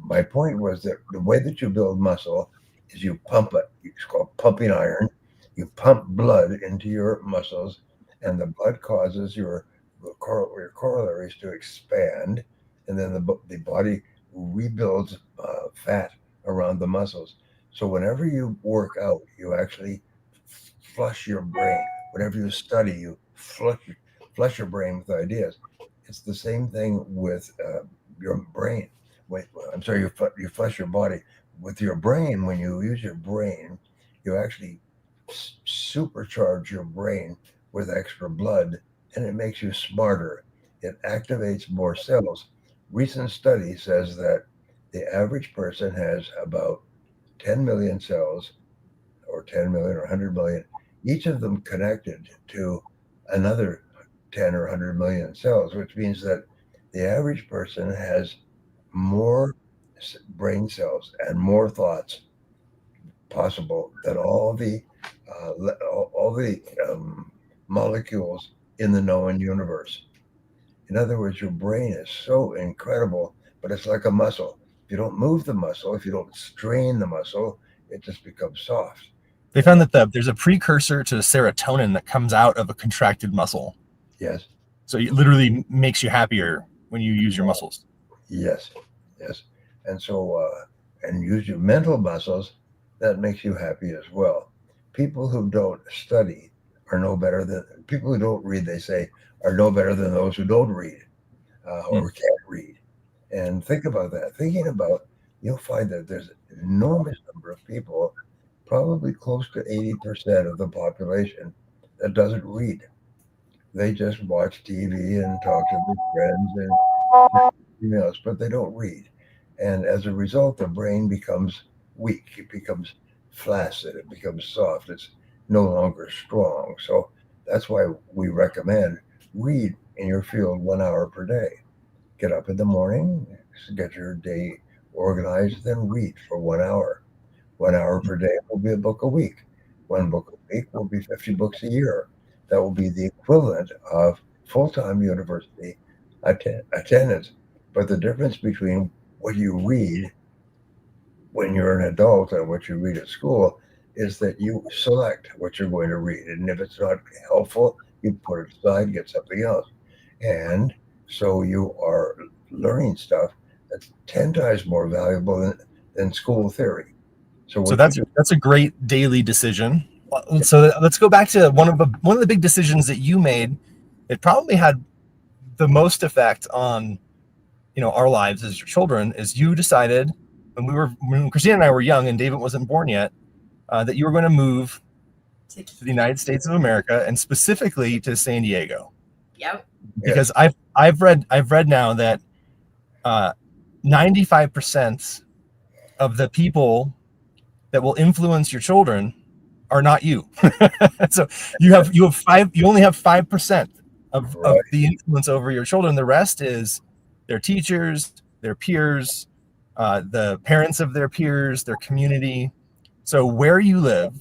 my point was that the way that you build muscle is you pump it. It's called pumping iron. You pump blood into your muscles, and the blood causes your corollaries to expand, and then the body rebuilds fat around the muscles. So whenever you work out, you actually flush your brain. Whenever you study, you flush your brain with ideas. It's the same thing with your brain. You flush your body. With your brain, when you use your brain, you actually supercharge your brain with extra blood, and it makes you smarter. It activates more cells. Recent study says that the average person has about 10 million cells, or 10 million or 100 million, each of them connected to another 10 or 100 million cells, which means that the average person has more brain cells and more thoughts possible than all the molecules in the known universe. In other words, your brain is so incredible, but it's like a muscle. If you don't move the muscle, if you don't strain the muscle, it just becomes soft. They found that there's a precursor to serotonin that comes out of a contracted muscle. Yes. So it literally makes you happier when you use your muscles. Yes. Yes. And so, and use your mental muscles, that makes you happy as well. People who don't study are no better than people who don't read, they say, are no better than those who don't read or can't read. And think about that. Thinking about, you'll find that there's an enormous number of people, probably close to 80% of the population, that doesn't read. They just watch TV and talk to their friends and emails, but they don't read. And as a result, the brain becomes weak. It becomes flaccid. It becomes soft. It's no longer strong. So that's why we recommend read in your field 1 hour per day. Get up in the morning, get your day organized, then read for 1 hour. 1 hour per day will be a book a week. One book a week will be 50 books a year. That will be the equivalent of full-time university attendance. But the difference between what you read when you're an adult and what you read at school is that you select what you're going to read. And if it's not helpful, you put it aside, get something else. And so you are learning stuff that's 10 times more valuable than school theory. So that's a great daily decision. So let's go back to one of the big decisions that you made. It probably had the most effect on our lives as your children. Is you decided when Christina and I were young and David wasn't born yet, that you were going to move to the United States of America, and specifically to San Diego. Yep. Because I've read now that 95% of the people that will influence your children are not you. So you only have 5% of the influence over your children. The rest is their teachers, their peers, the parents of their peers, their community. So where you live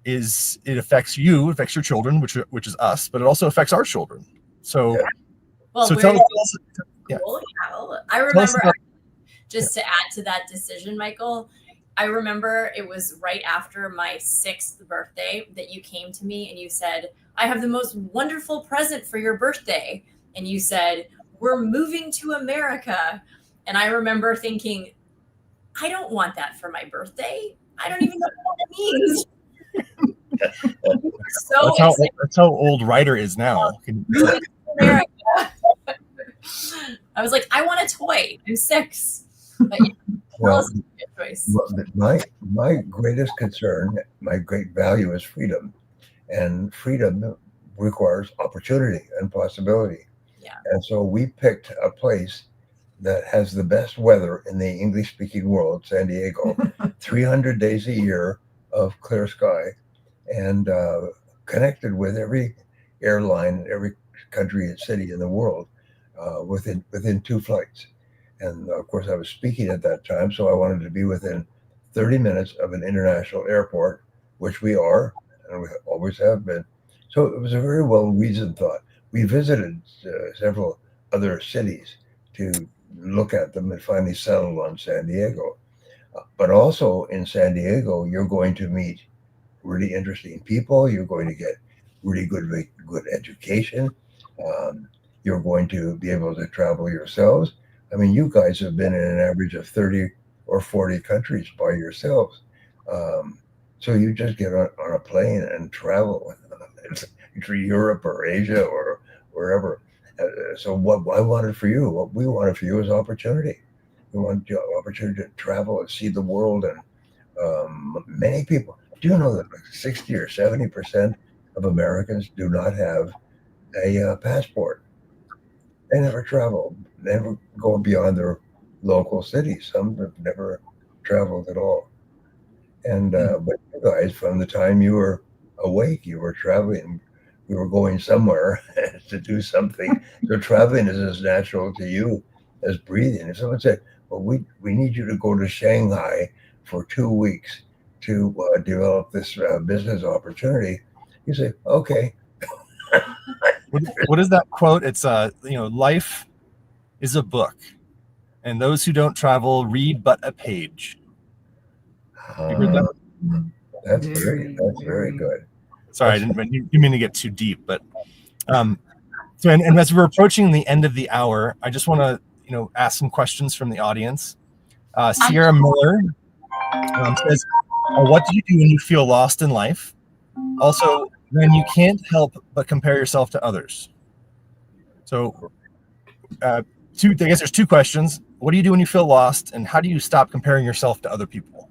it affects you, it affects your children, which is us, but it also affects our children. So, tell us. Yeah. I remember, just to add to that decision, Michael, I remember it was right after my 6th birthday that you came to me and you said, I have the most wonderful present for your birthday. And you said, we're moving to America. And I remember thinking, I don't want that for my birthday. I don't even know what that means. That's how old Ryder is now. America. I was like, I want a toy. I'm 6. But my greatest concern, my great value is freedom, and freedom requires opportunity and possibility. Yeah. And so we picked a place that has the best weather in the English-speaking world, San Diego, 300 days a year of clear sky, and connected with every airline, every country and city in the world within 2 flights. And of course, I was speaking at that time, so I wanted to be within 30 minutes of an international airport, which we are, and we always have been. So it was a very well-reasoned thought. We visited several other cities to look at them and finally settled on San Diego. But also in San Diego, you're going to meet really interesting people. You're going to get really good education. You're going to be able to travel yourselves. I mean, you guys have been in an average of 30 or 40 countries by yourselves. So you just get on a plane and travel to Europe or Asia or wherever. So what I wanted for you, what we wanted for you is opportunity. We want the opportunity to travel and see the world. And many people, do you know that 60 or 70% of Americans do not have a passport? They never travel, never go beyond their local cities. Some have never traveled at all. And but you guys, from the time you were awake, you were traveling. We were going somewhere to do something. So traveling is as natural to you as breathing. If someone said, "Well, we need you to go to Shanghai for 2 weeks to develop this business opportunity," you say, "Okay." What is that quote? It's life is a book, and those who don't travel read but a page. You heard that? That's very good. Sorry, I didn't mean to get too deep, but so and as we're approaching the end of the hour, I just want to ask some questions from the audience. Sierra Miller says, "What do you do when you feel lost in life? Also, when you can't help but compare yourself to others." So, I guess there's two questions. What do you do when you feel lost, and how do you stop comparing yourself to other people?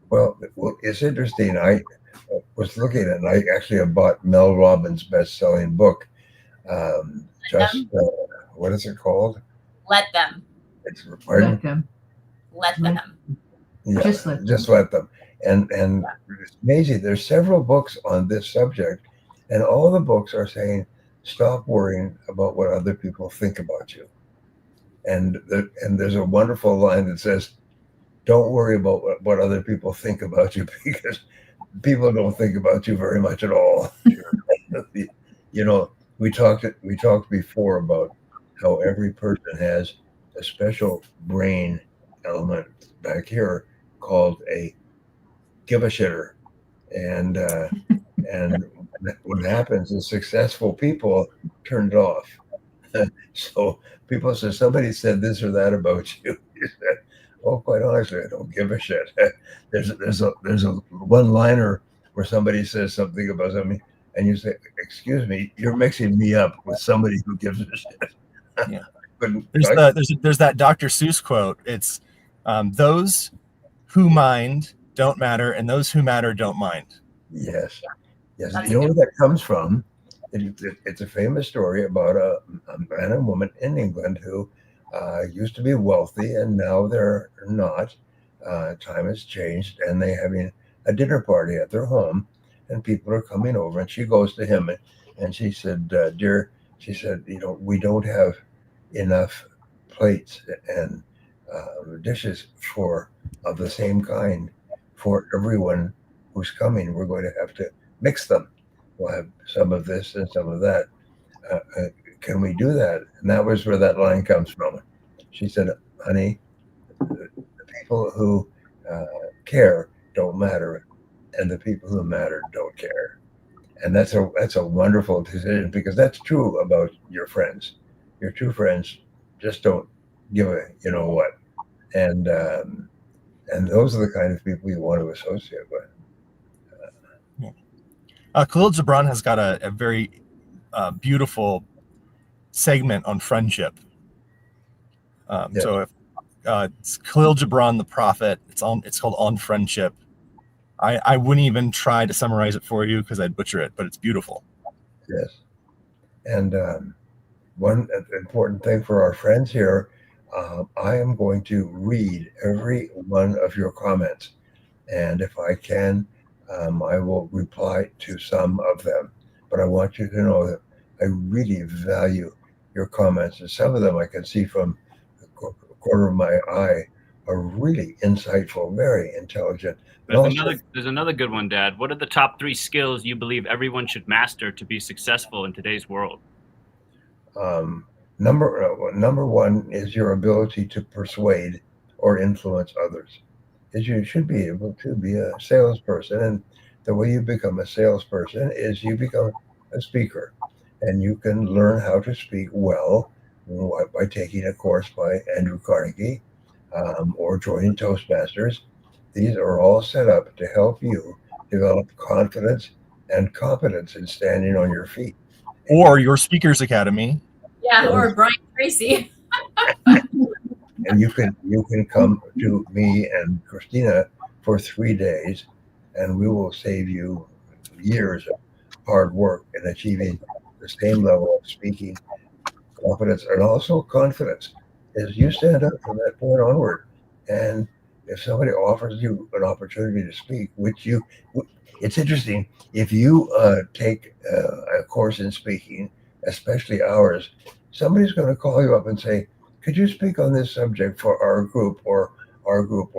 Well, it's interesting. I was looking at, and I actually have bought Mel Robbins' best-selling book. What is it called? Let them. It's pardon? Let them. Let them. Yeah, Just let them. And it's amazing. There's several books on this subject, and all the books are saying, stop worrying about what other people think about you. And there's a wonderful line that says, don't worry about what other people think about you, because people don't think about you very much at all. We talked before about how every person has a special brain element back here called a give a shitter, and what happens is successful people turn it off. So people say, somebody said this or that about you. You said, oh, quite honestly, I don't give a shit. There's a one-liner where somebody says something about something, and you say, excuse me, you're mixing me up with somebody who gives a shit. Yeah. There's that Dr. Seuss quote. It's those who mind don't matter, and those who matter don't mind. Yes. You know where that comes from? It's a famous story about a man and woman in England who used to be wealthy, and now they're not. Time has changed, and they're having a dinner party at their home, and people are coming over, and she goes to him, and she said, dear, she said, we don't have enough plates and dishes of the same kind for everyone who's coming. We're going to have to mix them. We'll have some of this and some of that. Can we do that? And that was where that line comes from. She said, honey, the people who care don't matter, and the people who matter don't care. And that's a wonderful decision, because that's true about your friends. Your true friends just don't give a what. And those are the kind of people you want to associate with. Khalil Gibran has got a very beautiful segment on friendship. So if it's Khalil Gibran, the Prophet, it's called On Friendship. I wouldn't even try to summarize it for you because I'd butcher it, but it's beautiful. Yes. And one important thing for our friends here, I am going to read every one of your comments. And if I can, I will reply to some of them. But I want you to know that I really value your comments. And some of them I can see from the corner of my eye are really insightful, very intelligent. There's another good one, Dad. What are the top 3 skills you believe everyone should master to be successful in today's world? Number one is your ability to persuade or influence others. Is you should be able to be a salesperson, and the way you become a salesperson is you become a speaker, and you can learn how to speak well by taking a course by Andrew Carnegie or joining Toastmasters. These are all set up to help you develop confidence and competence in standing on your feet. Or your Speakers Academy. Yeah, or Brian Tracy. And you can come to me and Christina for 3 days, and we will save you years of hard work in achieving the same level of speaking competence and also confidence as you stand up from that point onward. And if somebody offers you an opportunity to speak, it's interesting. If you take a course in speaking, especially ours, somebody's going to call you up and say, could you speak on this subject for our group or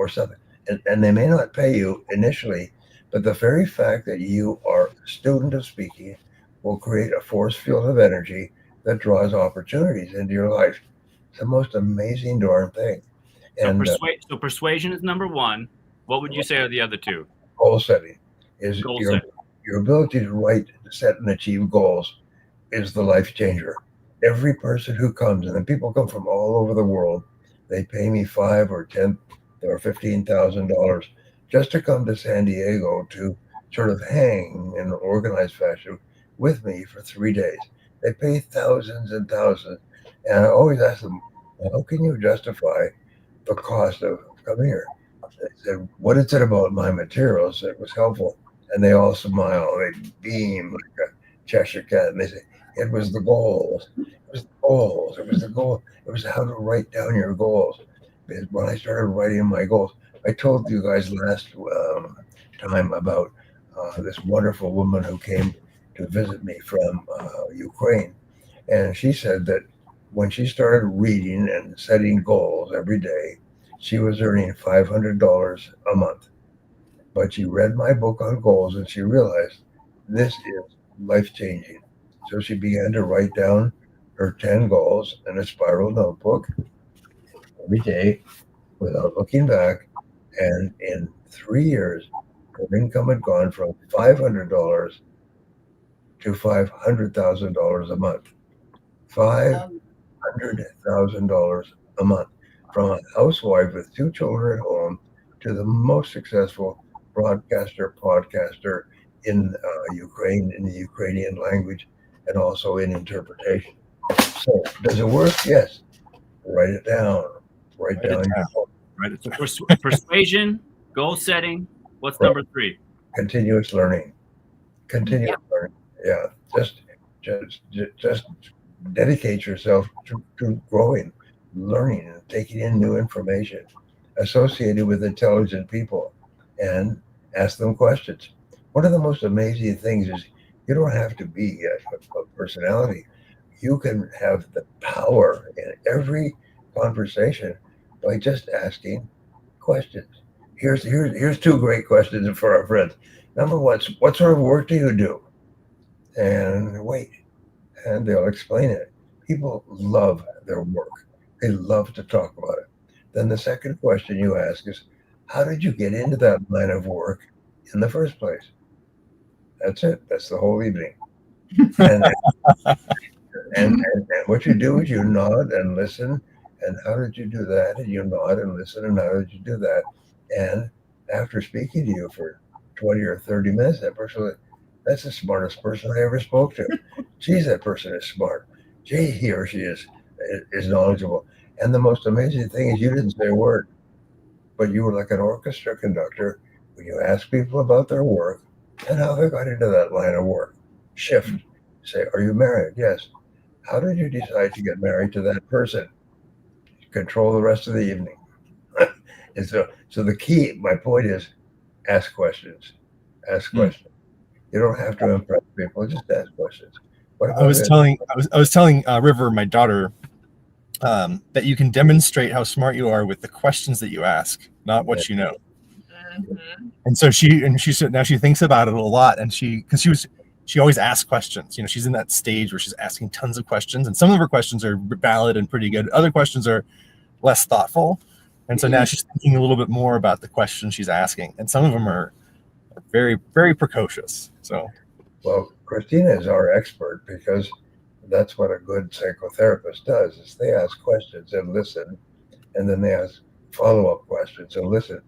something? And they may not pay you initially, but the very fact that you are a student of speaking will create a force field of energy that draws opportunities into your life. It's the most amazing darn thing. So, And so persuasion is number one. What would you say are the other two? goal setting is Goal your setting. your ability to write, set, and achieve goals is the life changer. Every person who comes, and then people come from all over the world, they pay me $5 or $10 or $15,000 just to come to San Diego to sort of hang in an organized fashion with me for 3 days. They pay thousands and thousands, and I always ask them, "How can you justify the cost of coming here?" They said, "What is it about my materials that was helpful?" And they all smile. They beam like a Cheshire cat, and they say, "It was the goals. It was the goals. It was the goal. It was how to write down your goals." Because when I started writing my goals, I told you guys last time about this wonderful woman who came to visit me from Ukraine, and she said that when she started reading and setting goals every day, she was earning $500 a month. But she read my book on goals and she realized this is life changing. So she began to write down her 10 goals in a spiral notebook every day without looking back. And in 3 years, her income had gone from $500 to $500,000 a month. $500,000 a month, from a housewife with 2 children at home to the most successful podcaster in Ukraine, in the Ukrainian language, and also in interpretation. So, does it work? Yes. Write it down. Write down your goal. So persuasion, goal setting. What's Right. number three? Continuous learning. Continuous learning. Yeah. Just dedicate yourself to growing, learning, and taking in new information associated with intelligent people, and ask them questions. One of the most amazing things is you don't have to be a personality. You can have the power in every conversation by just asking questions. Here's two great questions for our friends. Number one, what sort of work do you do? And wait, and they'll explain it. People love their work. They love to talk about it. Then the second question you ask is, how did you get into that line of work in the first place? That's it. That's the whole evening. And and what you do is you nod and listen. And how did you do that? And you nod and listen. And how did you do that? And after speaking to you for 20 or 30 minutes, that person will, that's the smartest person I ever spoke to. Geez, that person is smart. Gee, he or she is knowledgeable. And the most amazing thing is you didn't say a word, but you were like an orchestra conductor when you ask people about their work and how they got into that line of work. Shift. Say, are you married? Yes. How did you decide to get married to that person? Control the rest of the evening. And so the key, my point is, ask questions. Ask questions. You don't have to impress people. Just ask questions. What about I was telling River, my daughter, that you can demonstrate how smart you are with the questions that you ask, not what you know. Mhm. And so she said now she thinks about it a lot, and she always asks questions. She's in that stage where she's asking tons of questions, and some of her questions are valid and pretty good. Other questions are less thoughtful, and so now she's thinking a little bit more about the questions she's asking, and some of them are very, very precocious. So, well, Christina is our expert because that's what a good psychotherapist does: is they ask questions and listen, and then they ask follow-up questions and listen,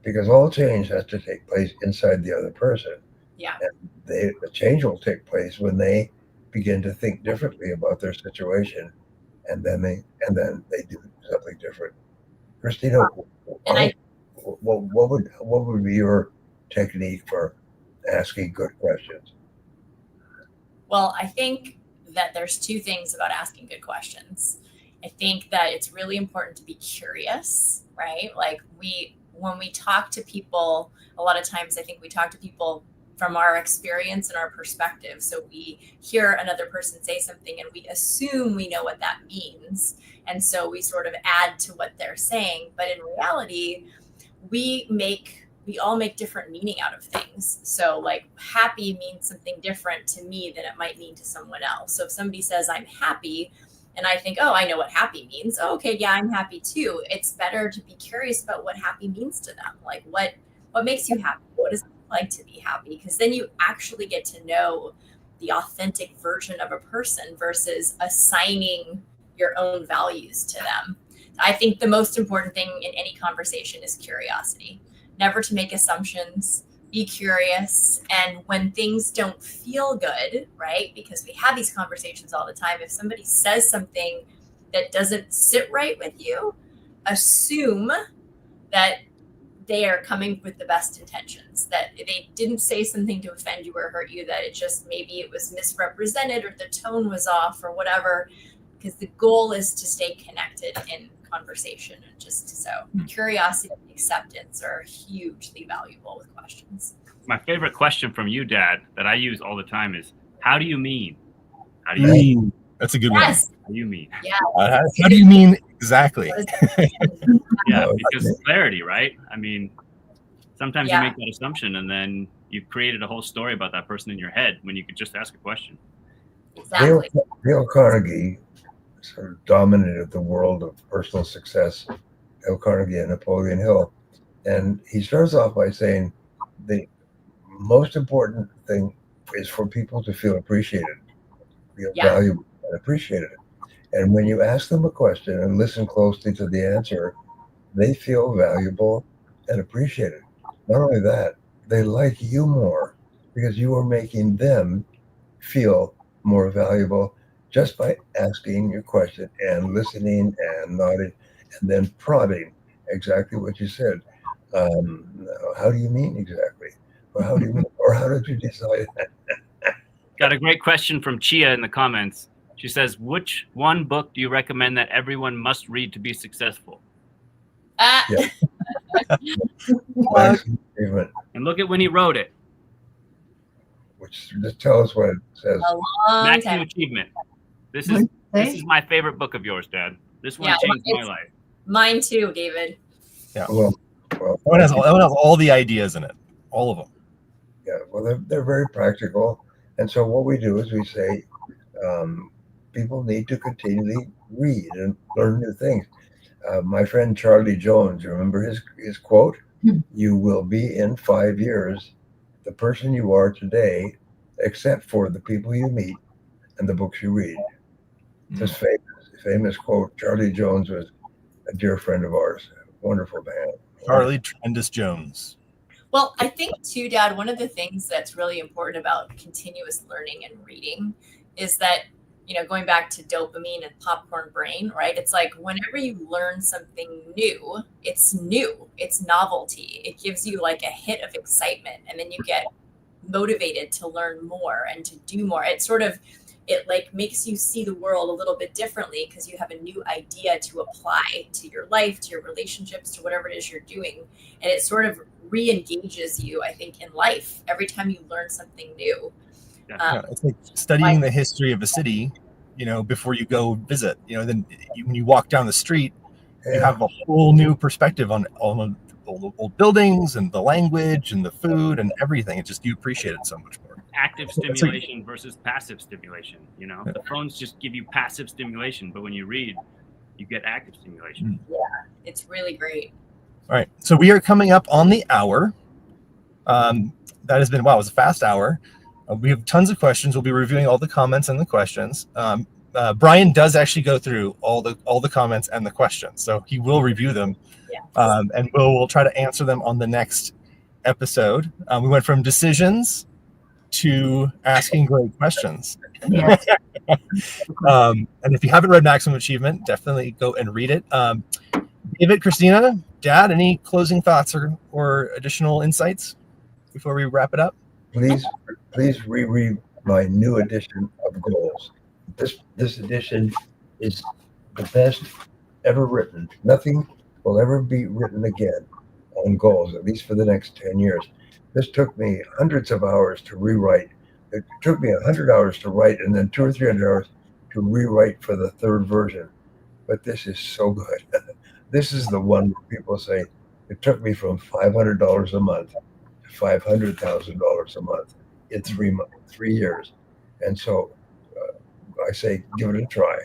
because all change has to take place inside the other person. Yeah. And the change will take place when they begin to think differently about their situation, and then they do something different. Christina, And what would be your technique for asking good questions? Well, I think that there's two things about asking good questions. I think that it's really important to be curious, right? Like we when we talk to people, a lot of times I think we talk to people from our experience and our perspective. So we hear another person say something and we assume we know what that means. And so we sort of add to what they're saying. But in reality, we all make different meaning out of things. So like happy means something different to me than it might mean to someone else. So if somebody says I'm happy and I think, oh, I know what happy means. Oh, okay, yeah, I'm happy too. It's better to be curious about what happy means to them. Like what makes you happy? What does it like to be happy? Because then you actually get to know the authentic version of a person versus assigning your own values to them. I think the most important thing in any conversation is curiosity. Never to make assumptions, be curious. And when things don't feel good, right? Because we have these conversations all the time. If somebody says something that doesn't sit right with you, assume that they are coming with the best intentions, that they didn't say something to offend you or hurt you, that maybe it was misrepresented or the tone was off or whatever, because the goal is to stay connected in conversation. And just so curiosity and acceptance are hugely valuable with questions. My favorite question from you, Dad, that I use all the time is, how do you mean? How do you mean? That's a good Yes. How do you mean? Yeah. How do you mean exactly? Yeah, because clarity, right? I mean, sometimes you make that assumption and then you've created a whole story about that person in your head when you could just ask a question. Exactly. Dale Carnegie sort of dominated the world of personal success, Dale Carnegie and Napoleon Hill. And he starts off by saying the most important thing is for people to feel appreciated, feel valuable and appreciated. And when you ask them a question and listen closely to the answer, they feel valuable and appreciated. Not only that, they like you more because you are making them feel more valuable just by asking your question and listening and nodding and then prodding exactly what you said. How do you mean exactly? Or how do you mean? Or how did you decide? Got a great question from Chia in the comments. She says, which one book do you recommend that everyone must read to be successful? Yeah. And look at when he wrote it. Which just tell us what it says. Maximum Achievement. This is my favorite book of yours, Dad. This one changed my life. Mine too, David. Yeah. Well, it has all the ideas in it. All of them. Yeah. Well, they're very practical. And so what we do is we say people need to continually read and learn new things. My friend Charlie Jones, remember his quote? You will be in 5 years the person you are today, except for the people you meet and the books you read. This famous quote. Charlie Jones was a dear friend of ours. Wonderful man. Charlie Tremendous Jones. Well, I think too, Dad, one of the things that's really important about continuous learning and reading is that, going back to dopamine and popcorn brain, right? It's like whenever you learn something new, it's novelty. It gives you like a hit of excitement, and then you get motivated to learn more and to do more. It like makes you see the world a little bit differently because you have a new idea to apply to your life, to your relationships, to whatever it is you're doing. And it sort of re-engages you, I think, in life every time you learn something new. It's like studying the history of a city, before you go visit. Then when you walk down the street, you have a whole new perspective on all the old buildings and the language and the food and everything. It's just you appreciate it so much more. Active stimulation versus passive stimulation. The phones just give you passive stimulation, but when you read, you get active stimulation. Yeah, it's really great. All right, so we are coming up on the hour. That has been, it was a fast hour. We have tons of questions. We'll be reviewing all the comments and the questions. Brian does actually go through all the comments and the questions, so he will review them, and we'll try to answer them on the next episode. We went from decisions to asking great questions. Yes. And if you haven't read Maximum Achievement, definitely go and read it. David, Christina, Dad, any closing thoughts or additional insights before we wrap it up? Please reread my new edition of Goals. This edition is the best ever written. Nothing will ever be written again own goals, at least for the next 10 years. This took me hundreds of hours to rewrite. It took me 100 hours to write and then 200 or 300 hours to rewrite for the third version. But this is so good. This is the one where people say, it took me from $500 a month to $500,000 a month in 3 years. And so I say, give it a try.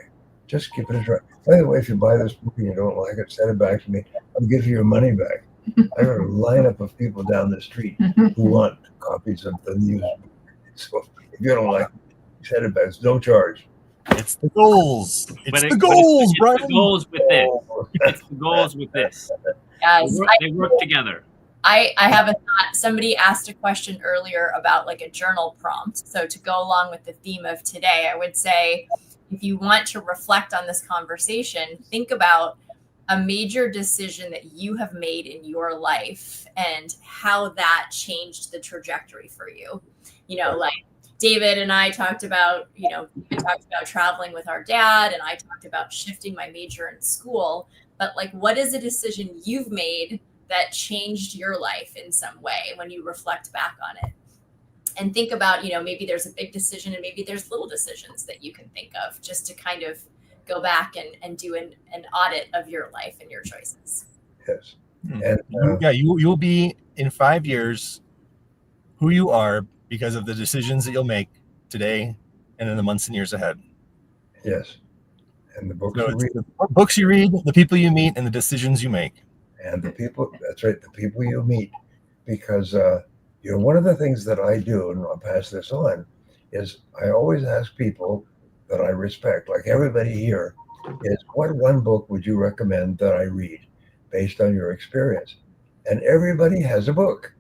Just give it a try. By the way, if you buy this book and you don't like it, send it back to me. I'll give you your money back. I got a lineup of people down the street who want copies of the news. So if you don't like it, send it back. It's no charge. It's the goals. It's the goals, Brian. It's the goals with this. It's the goals with this. Guys, They work together. I have a thought. Somebody asked a question earlier about like a journal prompt. So to go along with the theme of today, I would say if you want to reflect on this conversation, think about a major decision that you have made in your life and how that changed the trajectory for you. You know, like David and I talked about, we talked about traveling with our dad, and I talked about shifting my major in school. But like, what is a decision you've made that changed your life in some way when you reflect back on it? And think about, maybe there's a big decision and maybe there's little decisions that you can think of just to kind of go back and do an audit of your life and your choices. Yes. And you'll be in 5 years who you are because of the decisions that you'll make today and in the months and years ahead. Yes. And the books So you read. the books you read, the people you meet, and the decisions you make. And the people, that's right, the people you meet. Because, one of the things that I do, and I'll pass this on, is I always ask people that I respect, like everybody here, is what one book would you recommend that I read based on your experience? And everybody has a book.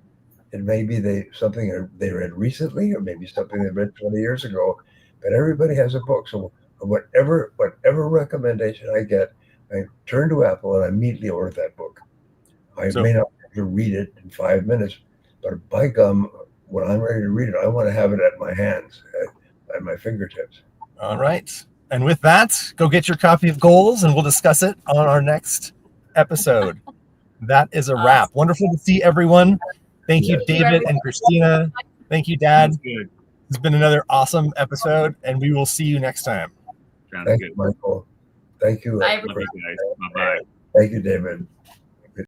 It may be something they read recently, or maybe something they read 20 years ago, but everybody has a book. So whatever recommendation I get, I turn to Apple and I immediately order that book. I may not be able to read it in 5 minutes, but by gum, when I'm ready to read it, I want to have it at my hands, at my fingertips. All right. And with that, go get your copy of Goals, and we'll discuss it on our next episode. That is a wrap. Wonderful to see everyone. Thank you, David and Christina. Thank you, Dad. It's been another awesome episode, and we will see you next time. Thank you, Michael. Thank you. Bye, everybody. Bye. Thank you, David.